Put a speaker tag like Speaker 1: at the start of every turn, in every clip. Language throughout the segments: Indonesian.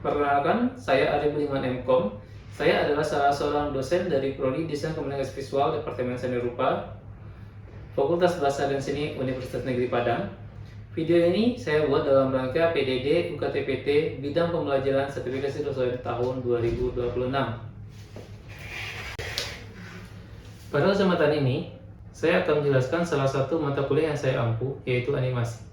Speaker 1: Perkenalkan, saya Ari Budiman MKOM. Saya adalah salah seorang dosen dari Prodi Desain Komunikasi Visual Departemen Seni Rupa, Fakultas Bahasa dan Seni Universitas Negeri Padang. Video ini saya buat dalam rangka PDD UKTPT Bidang Pembelajaran Sertifikasi Dosen tahun 2026. Pada kesempatan ini, saya akan menjelaskan salah satu mata kuliah yang saya ampu, yaitu animasi.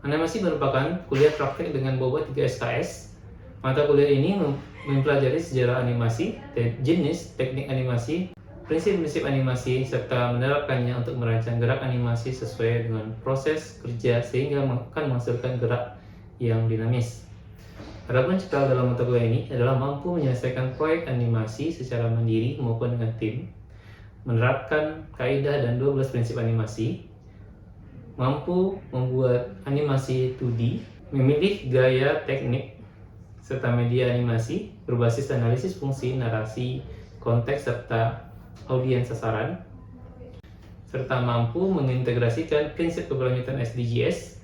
Speaker 1: Animasi merupakan kuliah praktik dengan bobot 3 SKS. Mata kuliah ini mempelajari sejarah animasi, jenis teknik animasi, prinsip-prinsip animasi, serta menerapkannya untuk merancang gerak animasi sesuai dengan proses kerja sehingga akan menghasilkan gerak yang dinamis. Adapun cikal dalam mata kuliah ini adalah mampu menyelesaikan proyek animasi secara mandiri maupun dengan tim, menerapkan kaidah dan 12 prinsip animasi, mampu membuat animasi 2D, memilih gaya teknik serta media animasi berbasis analisis fungsi, narasi, konteks, serta audiens sasaran, serta mampu mengintegrasikan prinsip keberlanjutan SDGs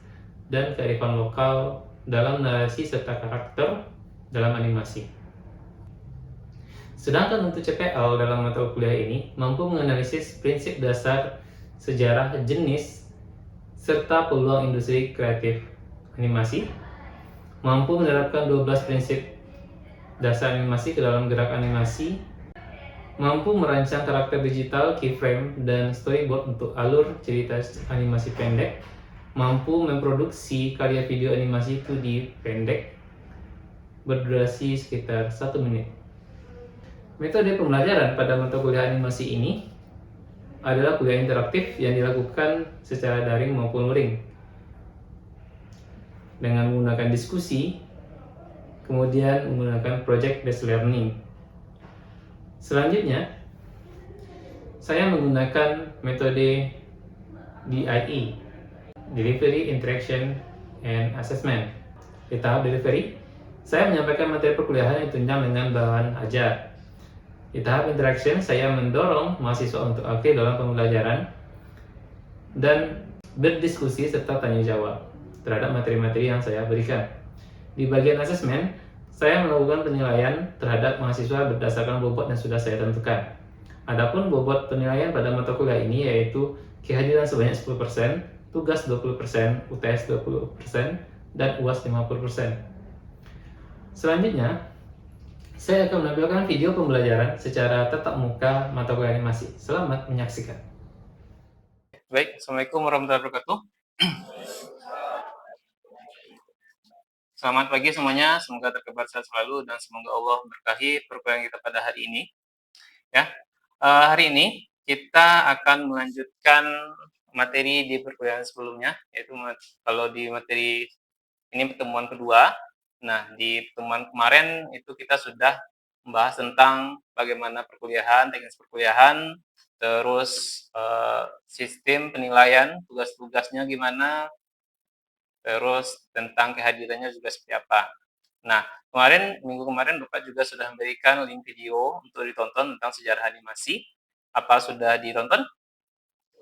Speaker 1: dan kearifan lokal dalam narasi serta karakter dalam animasi. Sedangkan untuk CPL dalam mata kuliah ini mampu menganalisis prinsip dasar sejarah jenis serta peluang industri kreatif animasi, mampu menerapkan 12 prinsip dasar animasi ke dalam gerak animasi, mampu merancang karakter digital, keyframe, dan storyboard untuk alur cerita animasi pendek, mampu memproduksi karya video animasi 2D pendek berdurasi sekitar 1 menit. Metode pembelajaran pada mata kuliah animasi ini adalah kuliah interaktif yang dilakukan secara daring maupun luring dengan menggunakan diskusi, kemudian menggunakan project based learning. Selanjutnya, saya menggunakan metode DIE, Delivery, Interaction, and Assessment. Di tahap delivery, saya menyampaikan materi perkuliahan yang tunjang dengan bahan ajar. Di tahap interaction, saya mendorong mahasiswa untuk aktif dalam pembelajaran dan berdiskusi serta tanya jawab terhadap materi-materi yang saya berikan. Di bagian asesmen, saya melakukan penilaian terhadap mahasiswa berdasarkan bobot yang sudah saya tentukan. Adapun bobot penilaian pada mata kuliah ini yaitu kehadiran sebanyak 10%, tugas 20%, UTS 20%, dan UAS 50%. Selanjutnya, saya akan menampilkan video pembelajaran secara tatap muka mata kuliah animasi. Selamat menyaksikan. Baik, Assalamualaikum warahmatullahi wabarakatuh. Selamat pagi semuanya, semoga terkabar sehat selalu dan semoga Allah berkahi perkuliahan kita pada hari ini. Ya, hari ini kita akan melanjutkan materi di perkuliahan sebelumnya, yaitu kalau di materi ini pertemuan kedua. Nah, di pertemuan kemarin itu kita sudah membahas tentang bagaimana perkuliahan, teknis perkuliahan, terus sistem penilaian, tugas-tugasnya gimana, terus tentang kehadirannya juga seperti apa. Nah, minggu kemarin Bapak juga sudah memberikan link video untuk ditonton tentang sejarah animasi. Apa sudah ditonton?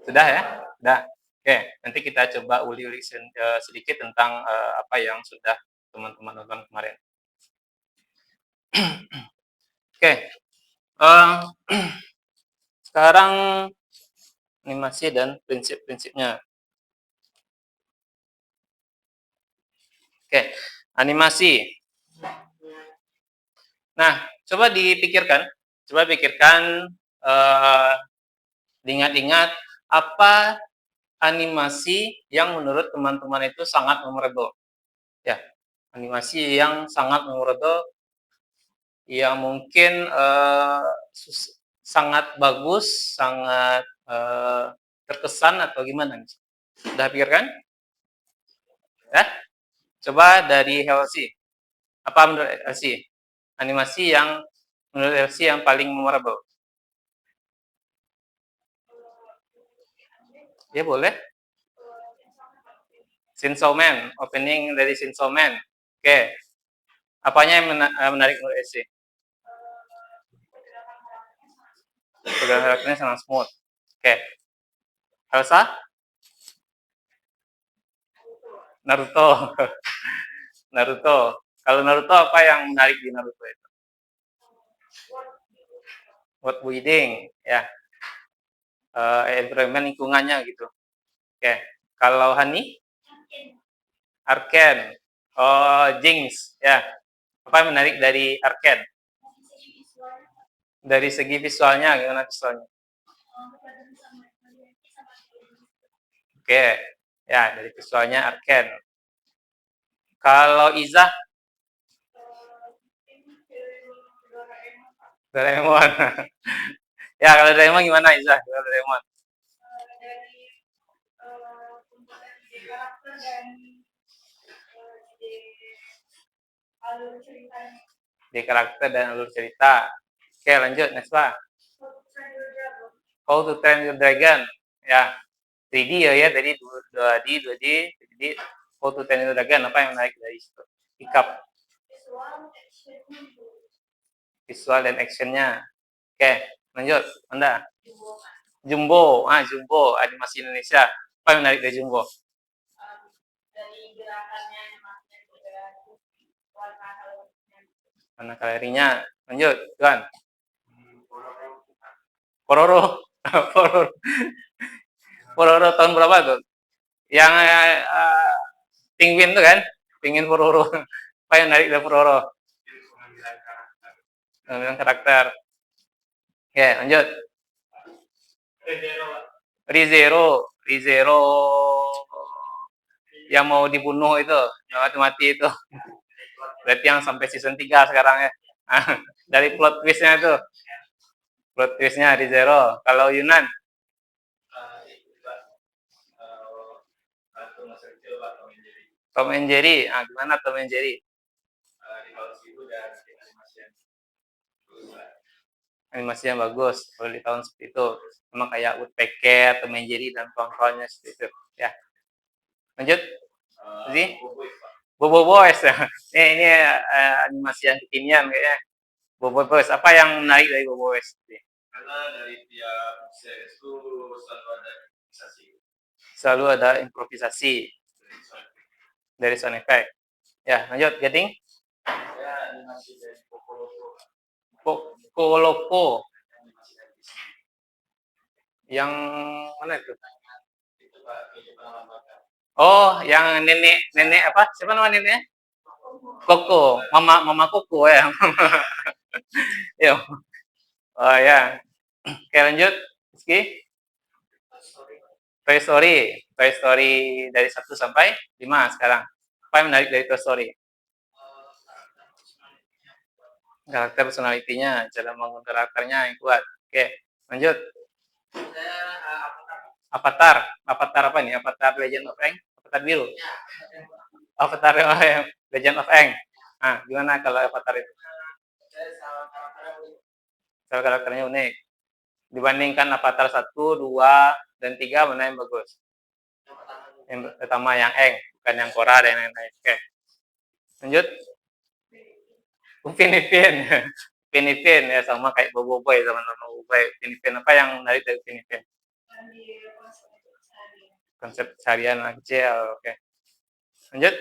Speaker 1: Sudah ya? Sudah. Oke, nanti kita coba uli-uli sedikit tentang apa yang sudah teman-teman nonton kemarin. Oke, sekarang animasi dan prinsip-prinsipnya. Oke, animasi. Nah, coba pikirkan, diingat-ingat apa animasi yang menurut teman-teman itu sangat memorable. Ya, animasi yang sangat memorable, yang mungkin sangat bagus, sangat terkesan atau gimana? Sudah pikirkan? Ya, coba dari Helsi. Apa menurut Helsi? Animasi yang menurut Helsi yang paling memorable? Ya boleh. Chainsaw Man, opening dari Chainsaw Man. Oke. Apanya yang menarik menurut Helsi? Pergerakan karakternya sangat smooth. Oke. Elsa? Naruto. Naruto. Kalau Naruto apa yang menarik di Naruto itu? World building, ya. Environment lingkungannya gitu. Oke. Kalau Hani? Arken. Oh, Jinx, ya. Apa yang menarik dari Arken? Dari segi visualnya, gimana visualnya? Oke, ya dari visualnya Arken. Kalau Iza? Doraemon. Ya, kalau Doraemon gimana Iza? Kalau Doraemon? Di karakter dan alur cerita. Oke, lanjut, next Pak. How to Train Your Dragon. Ya, 3D ya, tadi 2D, 2D, 3D. How to Train Your Dragon, apa yang menarik dari situ? Hiccup. Visual dan actionnya. Oke, lanjut, Anda. Jumbo, Jumbo, animasi Indonesia. Apa yang menarik dari Jumbo? Warna kalorinya. Lanjut, Tuan. Pororo. Pororo. Pororo tahun berapa tuh? Yang penguin tuh kan? Penguin Pororo. Apa yang menarik dari Pororo? Pengambilan karakter. Oke, lanjut. Rizero yang mau dibunuh itu, yang mati-mati itu. Berarti yang sampai season 3 sekarang ya. Dari plot twistnya itu. Plot twistnya Rizero. Kalau Yunan? Tom and Jerry. Gimana Tom and Jerry? Animasinya bagus. Kalau di tahun seperti itu. Memang kayak Woodpecker, Tom and Jerry, dan kawan-kawannya seperti itu. Ya. Lanjut. Bobo Boys. Ini animasi yang kekinian kayaknya. Bobo Boys. Apa yang menarik dari Bobo Boys? Karena dari tiap series itu selalu ada improvisasi. Selalu ada improvisasi dari sound effect. Ya, lanjut, Gading. Ya, animasi dari Pokoloko. Yang mana itu? Oh, yang nenek apa? Siapa nama neneknya? Koko, mama Koko ya. Ya. Oh ya. Oke, lanjut. Rizky. Toy Story. Toy Story dari 1 sampai 5 sekarang. Apa yang menarik dari Toy Story? Karakter personalitinya, cara membangun karakternya yang kuat. Oke, lanjut. Avatar. Avatar apa nih? Avatar Legend of Aang? Avatar biru? Avatar Legend of Aang. Gimana kalau Avatar itu? Cara karakternya unik. Dibandingkan Avatar 1, 2, dan 3, mana yang bagus? Yang pertama yang Aang, bukan yang Korra dan lain-lain. Oke. Lanjut. Upin Ipin. Upin Ipin ya sama kayak Bobo Boy, sama-sama Bobo Boy. Upin Ipin, apa yang menarik dari Upin Ipin? Konsep seharian anak kecil. Oke. Lanjut.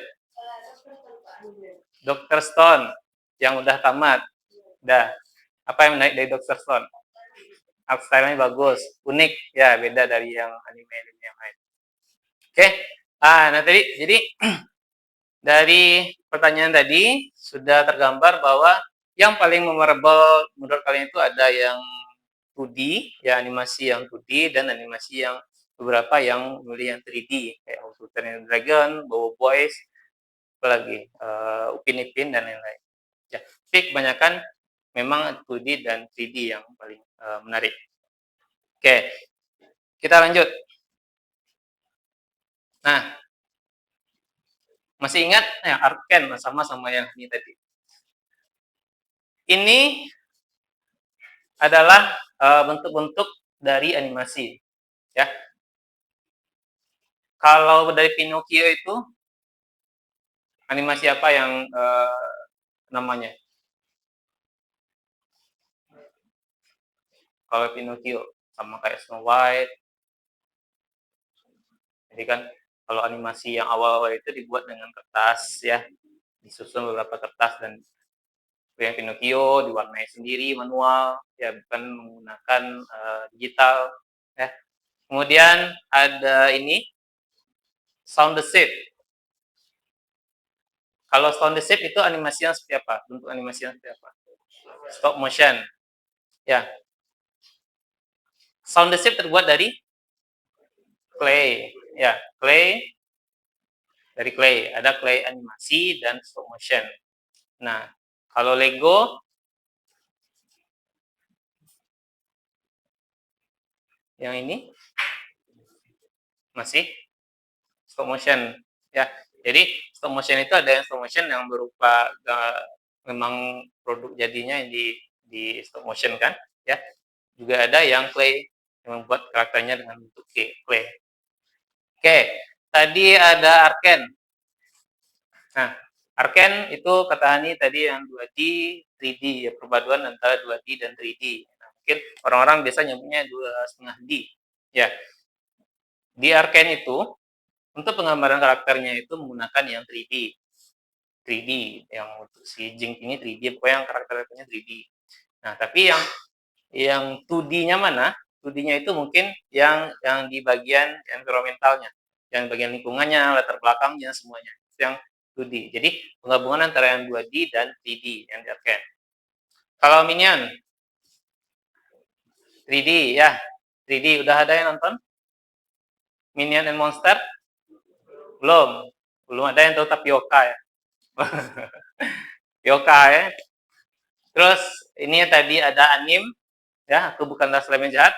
Speaker 1: Dr. Stone yang udah tamat. Udah. Apa yang menarik dari Dr. Stone? Art style-nya bagus, unik ya, beda dari yang anime yang lain. Oke. Nah tadi jadi dari pertanyaan tadi sudah tergambar bahwa yang paling memorable menurut kalian itu ada yang 2D, ya animasi yang 2D dan animasi yang beberapa yang mulai yang 3D kayak How to Train Your Dragon, Bobo Boys, apalagi Upin Ipin dan lain-lain. Ya, tapi kebanyakan memang 2D dan 3D yang paling menarik. Oke, kita lanjut. Nah, masih ingat yang Arken sama yang ini tadi. Ini adalah bentuk-bentuk dari animasi, ya. Kalau dari Pinocchio itu animasi apa yang namanya? Kalau Pinocchio sama kayak Snow White. Jadi kan kalau animasi yang awal-awal itu dibuat dengan kertas ya,
Speaker 2: disusun beberapa kertas dan yang Pinocchio diwarnai sendiri manual, ya bukan menggunakan digital. Ya. Kemudian ada ini Sound the Ship. Kalau Sound the Ship itu animasinya seperti apa? Bentuk animasinya seperti apa? Stop motion. Ya. Sound the Ship terbuat dari clay. Ya, clay dari clay. Ada clay animasi dan stop motion. Nah, kalau Lego yang ini masih stop motion. Ya, jadi stop motion itu ada yang stop motion yang berupa memang produk jadinya yang di stop motion kan, ya. Juga ada yang clay yang membuat karakternya dengan bentuk clay. Oke, tadi ada Arken. Nah, Arken itu kata Hani tadi yang 2D, 3D, ya perpaduan antara 2D dan 3D. Nah, mungkin orang-orang biasa nyebutnya 2,5D. Ya, di Arken itu untuk penggambaran karakternya itu menggunakan yang 3D. 3D yang untuk si Jing ini 3D, pokoknya yang karakternya 3D. Nah, tapi yang 2D-nya mana? 2D-nya itu mungkin yang di bagian environmentalnya, yang bagian lingkungannya, latar belakangnya semuanya. Itu yang 2D. Jadi penggabungan antara yang 2D dan 3D yang diartikan. Kalau Minion 3D ya, 3D udah ada yang nonton? Minion and Monster? Belum. Belum ada yang tahu Tapioca ya. Tapioca ya. Terus ini tadi ada anim ya, Aku Bukanlah Slime yang Jahat.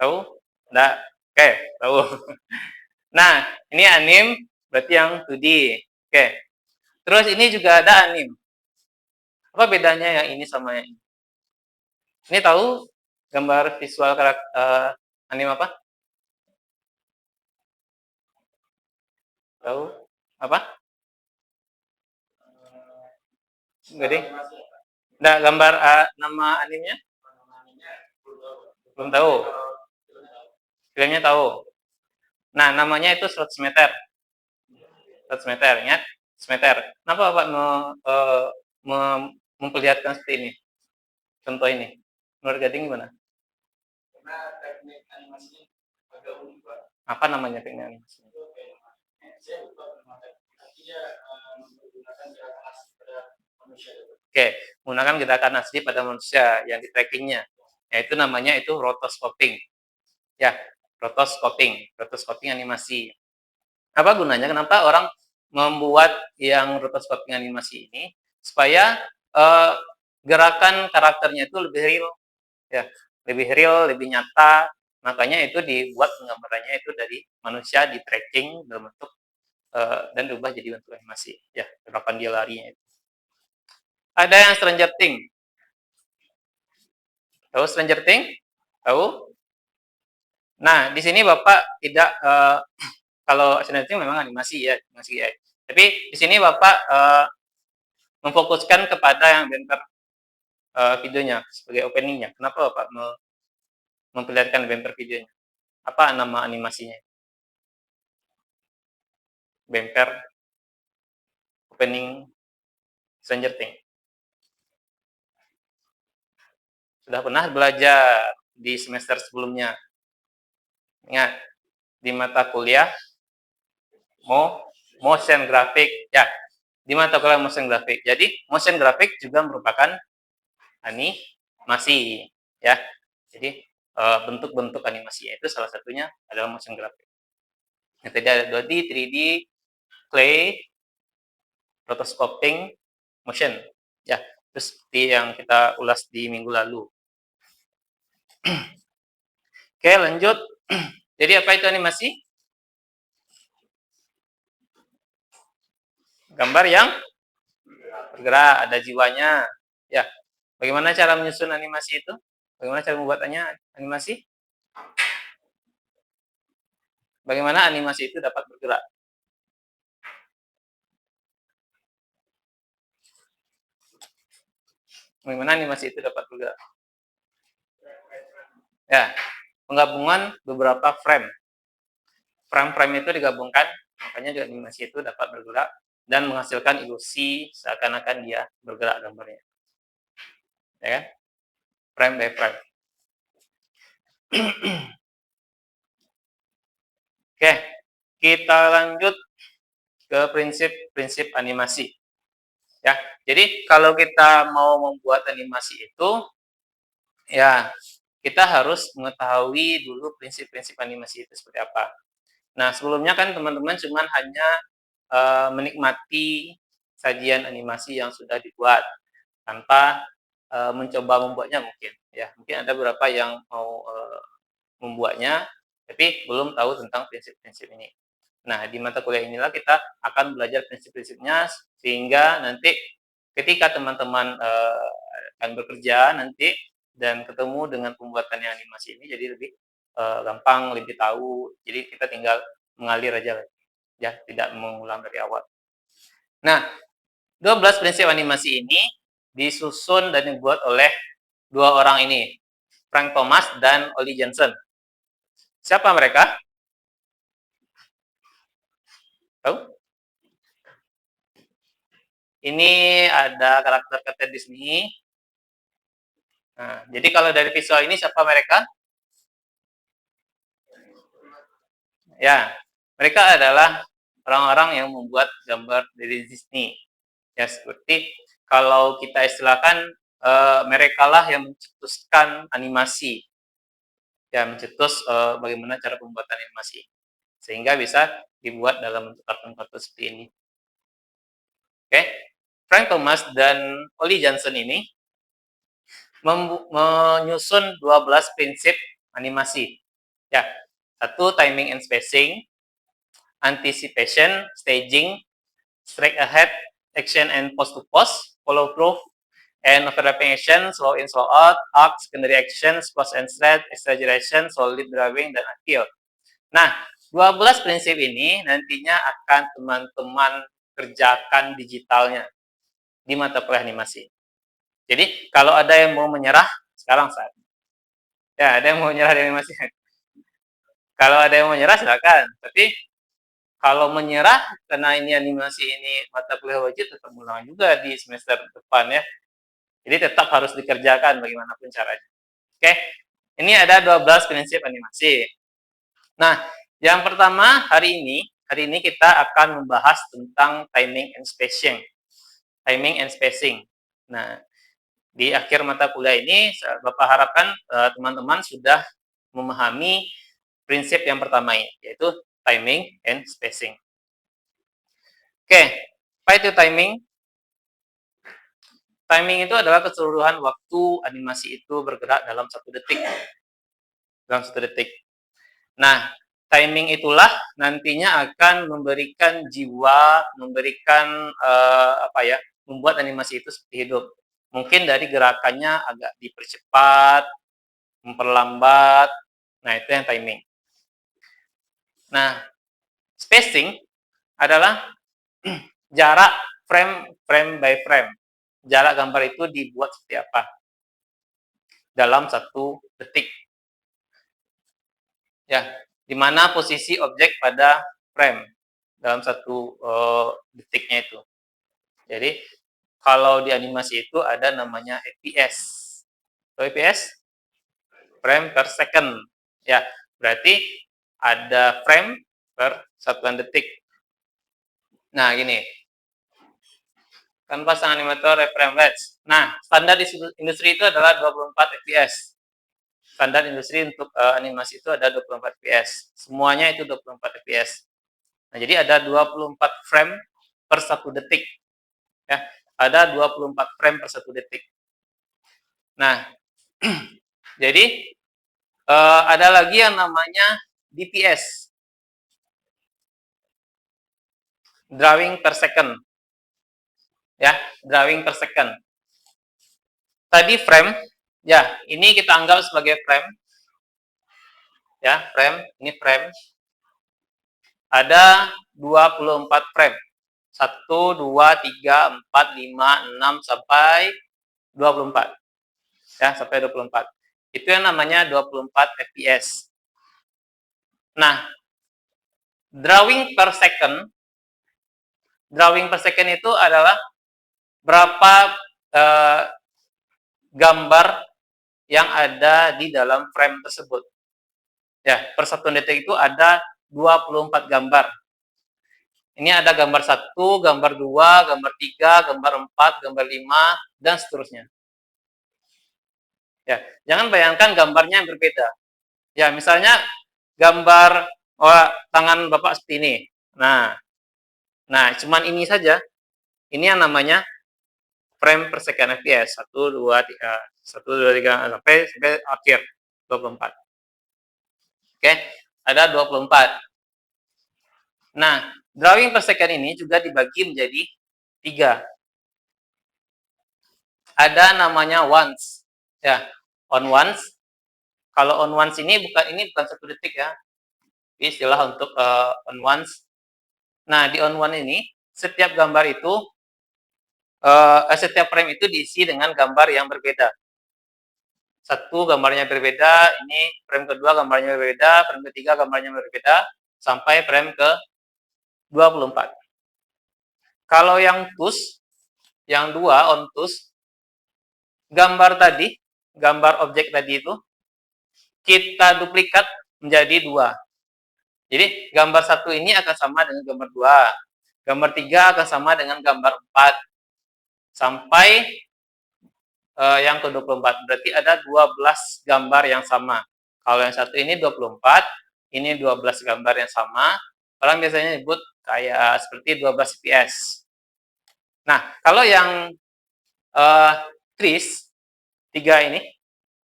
Speaker 2: Tahu? Enggak. Oke, tahu. Nah, ini anim berarti yang 2D. Oke. Terus ini juga ada anim. Apa bedanya yang ini sama yang ini? Ini tahu gambar visual karakter anim apa? Tahu? Apa? Enggak deh. Enggak gambar nama animnya? Belum tahu. Filmnya tahu. Nah, namanya itu 100 meter. 100 meter, ingat? 100 meter. Kenapa Bapak memperlihatkan seperti ini? Contoh ini. Menurut Gading gimana? Karena teknik animasinya agak unik, Pak. Apa namanya teknik animasinya? Saya lupa artinya menggunakan gerakan asli pada manusia. Oke, menggunakan gerakan asli pada manusia yang di trackingnya. Yaitu namanya itu rotoscoping. Ya, rotoscoping animasi. Apa gunanya? Kenapa orang membuat yang rotoscoping animasi ini? Supaya gerakan karakternya itu lebih real, ya, lebih real, lebih nyata. Makanya itu dibuat penggambarannya itu dari manusia di tracking dalam bentuk dan berubah jadi bentuk animasi. Ya, kapan dia larinya itu. Ada yang Stranger Things. Tahu Stranger Things? Tahu? Nah, di sini Bapak tidak kalau Stranger Things memang animasi ya, animasi ya. Tapi di sini Bapak memfokuskan kepada yang bumper videonya sebagai openingnya. Kenapa Bapak memperlihatkan bumper videonya? Apa nama animasinya? Bumper opening Stranger Things. Sudah pernah belajar di semester sebelumnya. Ingat, di mata kuliah motion graphic ya, di mata kuliah motion graphic. Jadi motion graphic juga merupakan animasi ya. Jadi bentuk-bentuk animasinya itu salah satunya adalah motion graphic. Yang tadi ada 2D, 3D, clay, rotoscoping, motion ya. Terus seperti yang kita ulas di minggu lalu. Oke, lanjut. Jadi apa itu animasi? Gambar yang bergerak, ada jiwanya. Ya. Bagaimana cara menyusun animasi itu? Bagaimana cara membuatnya animasi? Bagaimana animasi itu dapat bergerak? Bagaimana animasi itu dapat bergerak? Ya, penggabungan beberapa frame. Frame-frame itu digabungkan, makanya animasi itu dapat bergerak dan menghasilkan ilusi seakan-akan dia bergerak gambarnya. Ya kan? Frame by frame. Oke, kita lanjut ke prinsip-prinsip animasi. Ya, jadi kalau kita mau membuat animasi itu, ya kita harus mengetahui dulu prinsip-prinsip animasi itu seperti apa. Nah, sebelumnya kan teman-teman cuman hanya menikmati sajian animasi yang sudah dibuat tanpa mencoba membuatnya mungkin. Ya, mungkin ada beberapa yang mau membuatnya, tapi belum tahu tentang prinsip-prinsip ini. Nah, di mata kuliah inilah kita akan belajar prinsip-prinsipnya sehingga nanti ketika teman-teman akan bekerja nanti dan ketemu dengan pembuatan yang animasi ini jadi lebih gampang, lebih tahu. Jadi kita tinggal mengalir aja ya, tidak mengulang dari awal. Nah, 12 prinsip animasi ini disusun dan dibuat oleh dua orang ini, Frank Thomas dan Ollie Jensen. Siapa mereka? Tahu? Ini ada karakter Disney. Nah, jadi kalau dari visual ini siapa mereka? Ya, mereka adalah orang-orang yang membuat gambar dari Disney. Ya, seperti kalau kita istilahkan mereka lah yang mencetuskan animasi. Ya, mencetus bagaimana cara pembuatan animasi. Sehingga bisa dibuat dalam bentuk kartun-kartun seperti ini. Oke, Frank Thomas dan Ollie Jensen ini menyusun 12 prinsip animasi. Ya, satu timing and spacing, anticipation, staging, straight ahead, action and post to post, follow through, and overlapping action, slow in, slow out, arc, secondary action, squash and thread, exaggeration, solid drawing, dan appeal. Nah, 12 prinsip ini nantinya akan teman-teman kerjakan digitalnya di mata kuliah animasi. Jadi, kalau ada yang mau menyerah, sekarang saatnya. Ya, ada yang mau menyerah di animasi. Kalau ada yang mau menyerah, silakan. Tapi, kalau menyerah, karena ini animasi ini mata kuliah wajib, tetap ulang juga di semester depan ya. Jadi, tetap harus dikerjakan bagaimanapun caranya. Oke, ini ada 12 prinsip animasi. Nah, yang pertama hari ini kita akan membahas tentang timing and spacing. Timing and spacing. Nah, di akhir mata kuliah ini, Bapak harapkan teman-teman sudah memahami prinsip yang pertama ini, yaitu timing and spacing. Oke, apa itu timing? Timing itu adalah keseluruhan waktu animasi itu bergerak dalam 1 detik. Dalam 1 detik. Nah, timing itulah nantinya akan memberikan jiwa, memberikan membuat animasi itu seperti hidup. Mungkin dari gerakannya agak dipercepat, memperlambat. Nah, itu yang timing. Nah, spacing adalah jarak frame by frame. Jarak gambar itu dibuat seperti apa dalam 1 detik. Ya, di mana posisi objek pada frame dalam 1 detiknya itu. Jadi, kalau di animasi itu ada namanya FPS. Tahu FPS? Frame per second. Ya, berarti ada frame per satuan detik. Nah, gini. Kanvas animator frame rates. Nah, standar di industri itu adalah 24 fps. Standar industri untuk animasi itu ada 24 fps. Semuanya itu 24 fps. Nah, jadi ada 24 frame per 1 detik. Ya, ada 24 frame per 1 detik. Nah, jadi ada lagi yang namanya DPS. Drawing per second. Ya, drawing per second. Tadi frame, ya, ini kita anggap sebagai frame. Ya, frame, ini frame. Ada 24 frame. 1, 2, 3, 4, 5, 6, sampai 24. Ya, sampai 24. Itu yang namanya 24 fps. Nah, drawing per second drawing per second itu adalah berapa gambar yang ada di dalam frame tersebut. Ya, per 1 detik itu ada 24 gambar. Ini ada gambar 1, gambar 2, gambar 3, gambar 4, gambar 5, dan seterusnya. Ya, jangan bayangkan gambarnya yang berbeda. Ya, misalnya gambar tangan Bapak seperti ini. Nah, cuman ini saja. Ini yang namanya frame per second FPS. 1, 2, 3, 1, 2, 3, sampai akhir 24. Oke, ada 24. Nah, drawing per second ini juga dibagi menjadi 3. Ada namanya once. Ya, on once. Kalau on once ini bukan 1 detik ya. Istilah untuk on once. Nah, di on one ini setiap gambar itu setiap frame itu diisi dengan gambar yang berbeda. 1 gambarnya berbeda, ini frame kedua gambarnya berbeda, frame ketiga gambarnya berbeda, sampai frame ke 24. Kalau yang TUS, yang 2 on TUS, gambar tadi, gambar objek tadi itu kita duplikat menjadi 2. Jadi gambar 1 ini akan sama dengan gambar 2. Gambar 3 akan sama dengan gambar 4. Sampai yang ke-24. Berarti ada 12 gambar yang sama. Kalau yang satu ini 24, ini 12 gambar yang sama. Orang biasanya nyebut kayak seperti 12 fps. Nah, kalau yang TRIS 3 ini,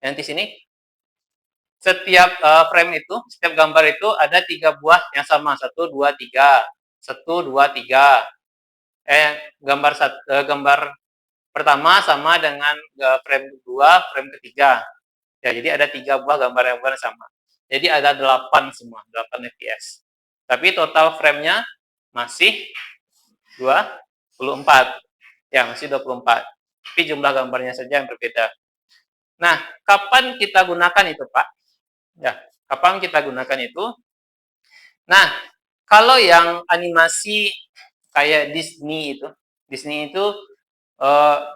Speaker 2: yang di sini, setiap frame itu, setiap gambar itu ada 3 buah yang sama. 1, 2, 3. 1, 2, 3. Gambar pertama sama dengan frame kedua, frame ketiga. Ya, jadi ada 3 buah gambar yang sama. Jadi ada 8 semua, 8 fps. Tapi total frame-nya masih 24. Ya, masih 24. Tapi jumlah gambarnya saja yang berbeda. Nah, kapan kita gunakan itu, Pak? Ya, kapan kita gunakan itu? Nah, kalau yang animasi kayak Disney itu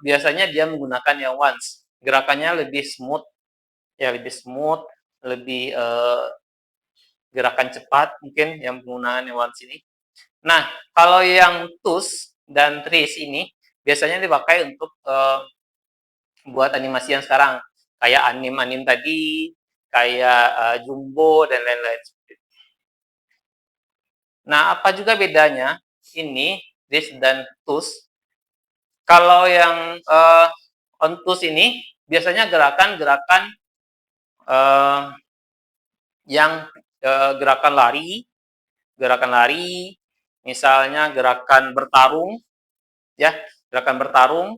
Speaker 2: biasanya dia menggunakan yang once. Gerakannya lebih smooth, ya lebih smooth, lebih gerakan cepat mungkin yang penggunaan yang once ini. Nah, kalau yang TUS dan TRIS ini biasanya dipakai untuk buat animasi yang sekarang, kayak anim tadi, kayak Jumbo dan lain-lain. Nah, apa juga bedanya ini TRIS dan TUS? Kalau yang on TUS ini biasanya gerakan-gerakan yang gerakan lari, misalnya gerakan bertarung, ya, gerakan bertarung.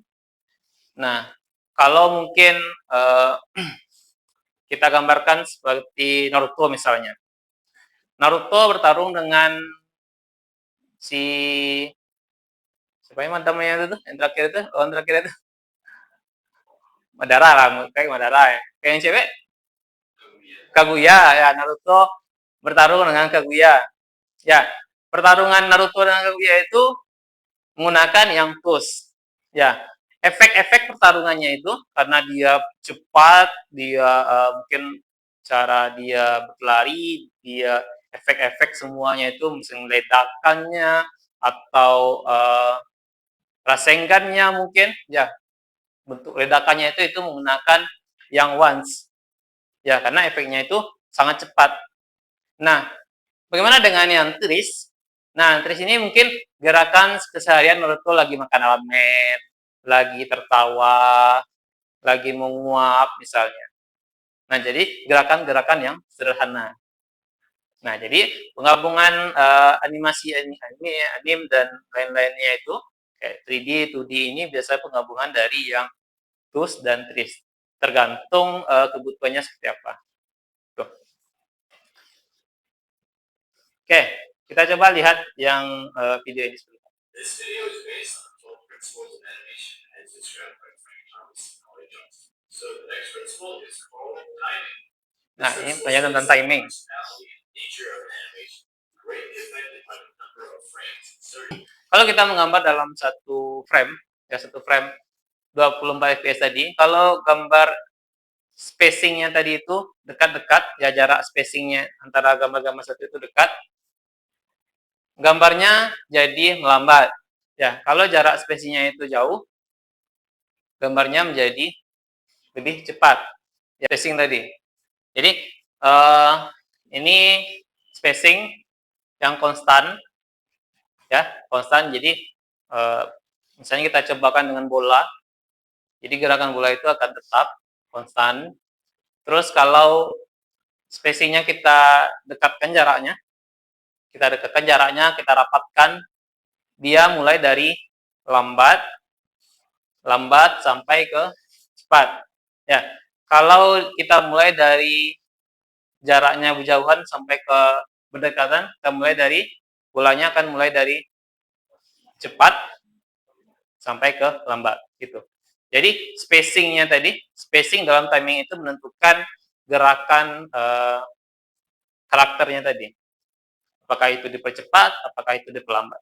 Speaker 2: Nah, kalau mungkin kita gambarkan seperti Naruto misalnya. Naruto bertarung dengan si siapa yang mantannya itu, yang terakhir itu, Madara lah, kayak Madara ya. Kayak yang cewek Kaguya, ya, Naruto bertarung dengan Kaguya. Ya, pertarungan Naruto dengan Kaguya itu menggunakan yang push. Ya, efek-efek pertarungannya itu karena dia cepat, dia mungkin cara dia berlari, dia efek-efek semuanya itu misalnya ledakannya atau rasengannya mungkin, ya bentuk ledakannya itu menggunakan yang once. Ya, karena efeknya itu sangat cepat. Nah, bagaimana dengan yang TRIS? Nah, TRIS ini mungkin gerakan keseharian Naruto lagi makan ramen, lagi tertawa, lagi menguap misalnya. Nah, jadi gerakan-gerakan yang sederhana. Nah, jadi penggabungan animasi anim dan lain-lainnya itu kayak 3D, 2D ini biasanya penggabungan dari yang TUS dan TRIS. Tergantung kebutuhannya seperti apa. Tuh. Oke, kita coba lihat yang video ini sebentar. Nah, ini tanya tentang timing. Kalau kita menggambar dalam satu frame, ya satu frame 24 fps tadi, kalau gambar spacing-nya tadi itu dekat-dekat, ya jarak spacing-nya antara gambar-gambar satu itu dekat, gambarnya jadi melambat. Ya, kalau jarak spacing-nya itu jauh, gambarnya menjadi lebih cepat. Ya, spacing tadi. Jadi ini spacing yang konstan, ya konstan. Jadi misalnya kita cobakan dengan bola, jadi gerakan bola itu akan tetap konstan. Terus kalau spacingnya kita dekatkan jaraknya, kita rapatkan, dia mulai dari lambat sampai ke cepat. Ya, kalau kita mulai dari jaraknya berjauhan sampai ke berdekatan, kita mulai dari bolanya akan mulai dari cepat sampai ke lambat gitu. Jadi spacing-nya tadi, spacing dalam timing itu menentukan gerakan karakternya tadi. Apakah itu dipercepat, apakah itu diperlambat.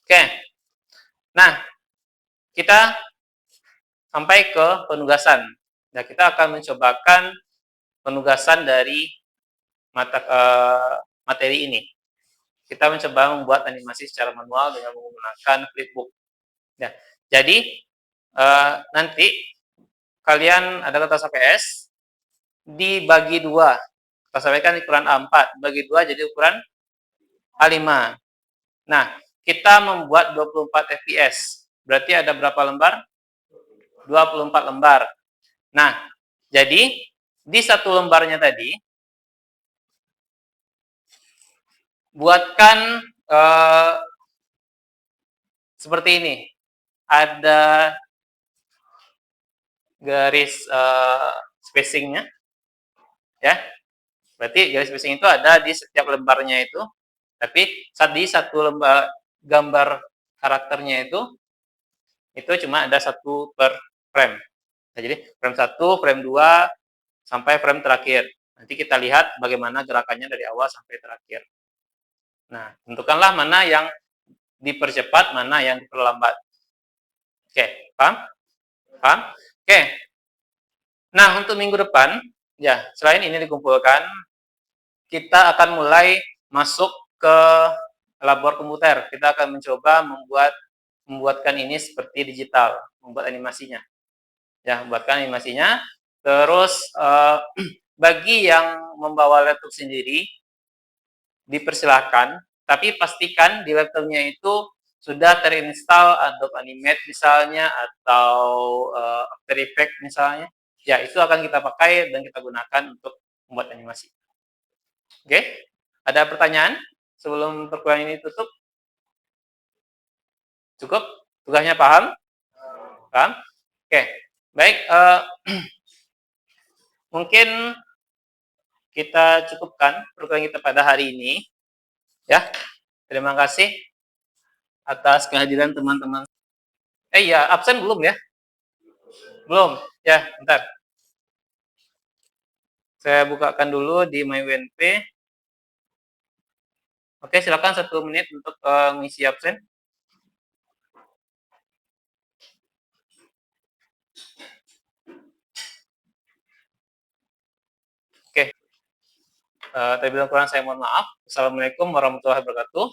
Speaker 2: Oke. Nah, kita sampai ke penugasan. Nah, kita akan mencobakan penugasan dari materi ini. Kita mencoba membuat animasi secara manual dengan menggunakan flipbook. Nah, jadi nanti kalian ada kertas HPS dibagi dua. Kertas HPS kan ukuran A4, bagi dua jadi ukuran A5. Nah, kita membuat 24 fps. Berarti ada berapa lembar? 24 lembar. Nah, jadi di satu lembarnya tadi buatkan seperti ini. Ada garis spacingnya, ya. Berarti garis spacing itu ada di setiap lembarnya itu. Tapi di satu lembar gambar karakternya itu cuma ada satu per frame. Nah, jadi frame 1, frame 2, sampai frame terakhir. Nanti kita lihat bagaimana gerakannya dari awal sampai terakhir. Nah, tentukanlah mana yang dipercepat, mana yang diperlambat. Oke, paham? Paham? Oke. Nah, untuk minggu depan, ya, selain ini dikumpulkan, kita akan mulai masuk ke labor komputer. Kita akan mencoba membuatkan ini seperti digital, membuat animasinya. Ya, membuatkan animasinya. Terus bagi yang membawa laptop sendiri, dipersilahkan, tapi pastikan di laptopnya itu sudah terinstall Adobe Animate misalnya, atau After Effects misalnya. Ya, itu akan kita pakai dan kita gunakan untuk membuat animasi. Oke, ada pertanyaan sebelum perkuliahan ini tutup? Cukup? Tugasnya paham? Paham? Oke, baik. Mungkin kita cukupkan perkuliahan kita pada hari ini. Ya, terima kasih atas kehadiran teman-teman. Ya, absen belum ya? Belum. Ya, bentar. Saya bukakan dulu di MyWNP. Oke, silakan 1 menit untuk mengisi absen. Oke. Terlebih dahulu saya mohon maaf. Assalamualaikum warahmatullahi wabarakatuh.